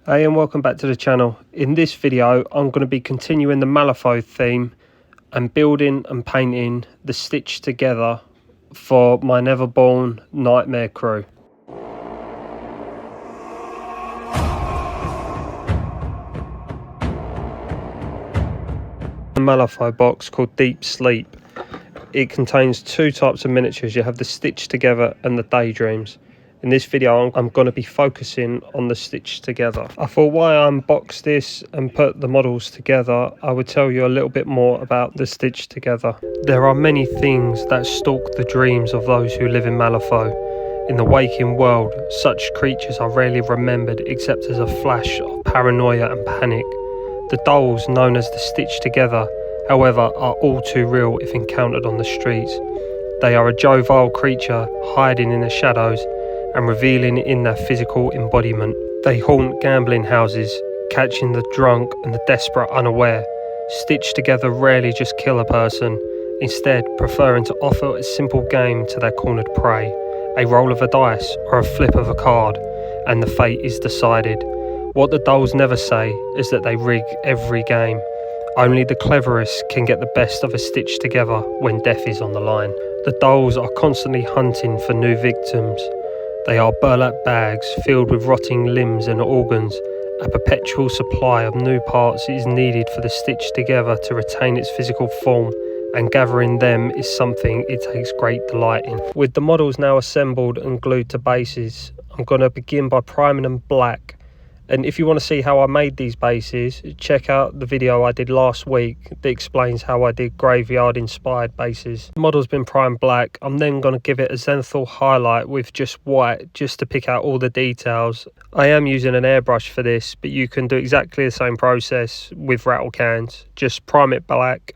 Hey and welcome back to the channel. In this video I'm going to be continuing the Malifaux theme and building and painting the stitch together for my Neverborn Nightmare crew. A Malifaux box called Deep Sleep. It contains two types of miniatures. You have the Stitch Together and the Daydreams. In this video I'm going to be focusing on the Stitch Together. I thought why I unboxed this and put the models together, I would tell you a little bit more about the Stitch Together. There are many things that stalk the dreams of those who live in Malifaux. In the waking world, such creatures are rarely remembered except as a flash of paranoia and panic. The dolls known as the Stitch Together, however, are all too real if encountered on the streets. They are a jovial creature hiding in the shadows and revealing in their physical embodiment. They haunt gambling houses, catching the drunk and the desperate unaware. Stitched Together rarely just kill a person, instead preferring to offer a simple game to their cornered prey, a roll of a dice or a flip of a card, and the fate is decided. What the dolls never say is that they rig every game. Only the cleverest can get the best of a Stitch Together when death is on the line. The dolls are constantly hunting for new victims. They are burlap bags filled with rotting limbs and organs. A perpetual supply of new parts is needed for the Stitch Together to retain its physical form, and gathering them is something it takes great delight in. With the models now assembled and glued to bases, I'm going to begin by priming them black. And if you want to see how I made these bases, check out the video I did last week that explains how I did graveyard inspired bases. The model's been primed black. I'm then going to give it a zenithal highlight with just white, just to pick out all the details. I am using an airbrush for this, but you can do exactly the same process with rattle cans. Just prime it black,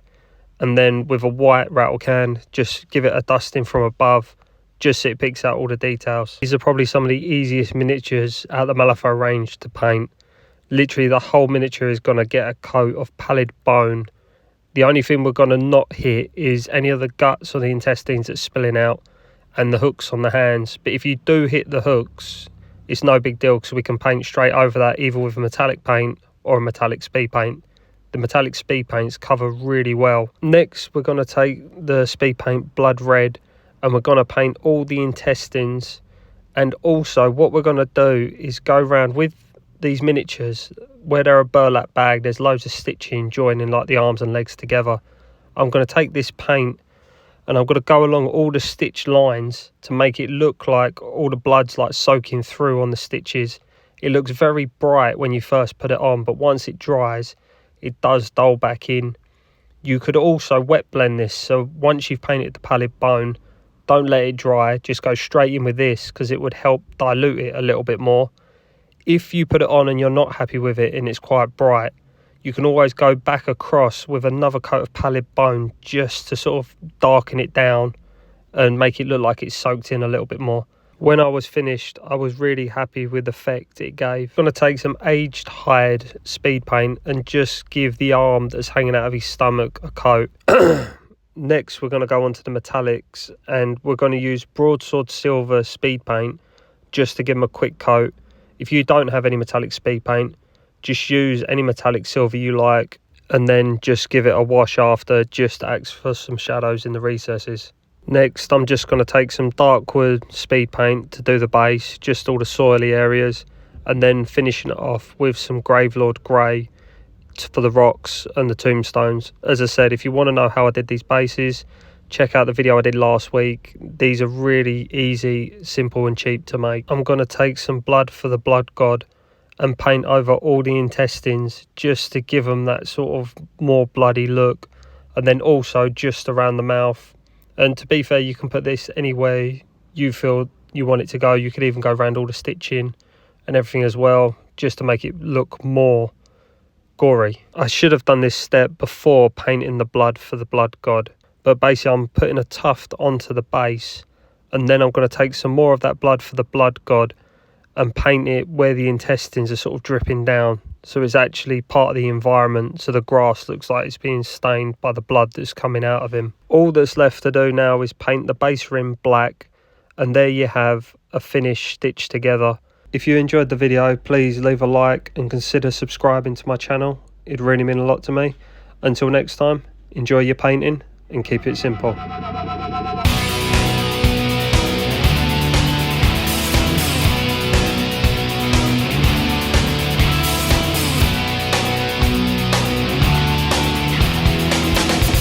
and then with a white rattle can, just give it a dusting from above, just so it picks out all the details. These are probably some of the easiest miniatures out of the Malifaux range to paint. Literally the whole miniature is going to get a coat of pallid bone. The only thing we're going to not hit is any of the guts or the intestines that's spilling out and the hooks on the hands. But if you do hit the hooks, it's no big deal because we can paint straight over that either with a metallic paint or a metallic speed paint. The metallic speed paints cover really well. Next we're going to take the speed paint blood red, and we're going to paint all the intestines. And also what we're going to do is go around with these miniatures where they're a burlap bag, there's loads of stitching joining like the arms and legs together. I'm going to take this paint and I'm going to go along all the stitch lines to make it look like all the blood's like soaking through on the stitches. It looks very bright when you first put it on, but once it dries it does dull back in. You could also wet blend this, so once you've painted the pallid bone, don't let it dry, just go straight in with this because it would help dilute it a little bit more. If you put it on and you're not happy with it and it's quite bright, you can always go back across with another coat of pallid bone just to sort of darken it down and make it look like it's soaked in a little bit more. When I was finished, I was really happy with the effect it gave. I'm going to take some aged hide speed paint and just give the arm that's hanging out of his stomach a coat. Next we're going to go on to the metallics, and we're going to use broadsword silver speed paint just to give them a quick coat. If you don't have any metallic speed paint, just use any metallic silver you like and then just give it a wash after, just to act for some shadows in the recesses. Next I'm just going to take some dark wood speed paint to do the base, just all the soily areas, and then finishing it off with some Gravelord grey for the rocks and the tombstones. As I said, if you want to know how I did these bases, check out the video I did last week. These are really easy, simple and cheap to make. I'm going to take some blood for the blood god and paint over all the intestines just to give them that sort of more bloody look, and then also just around the mouth. And to be fair, you can put this anywhere you feel you want it to go. You could even go around all the stitching and everything as well, just to make it look more gory. I should have done this step before painting the blood for the blood god, but basically I'm putting a tuft onto the base, and then I'm going to take some more of that blood for the blood god and paint it where the intestines are sort of dripping down, so it's actually part of the environment, so the grass looks like it's being stained by the blood that's coming out of him. All that's left to do now is paint the base rim black, and there you have a finished Stitch Together. If you enjoyed the video, please leave a like and consider subscribing to my channel. It'd really mean a lot to me. Until next time, enjoy your painting and keep it simple.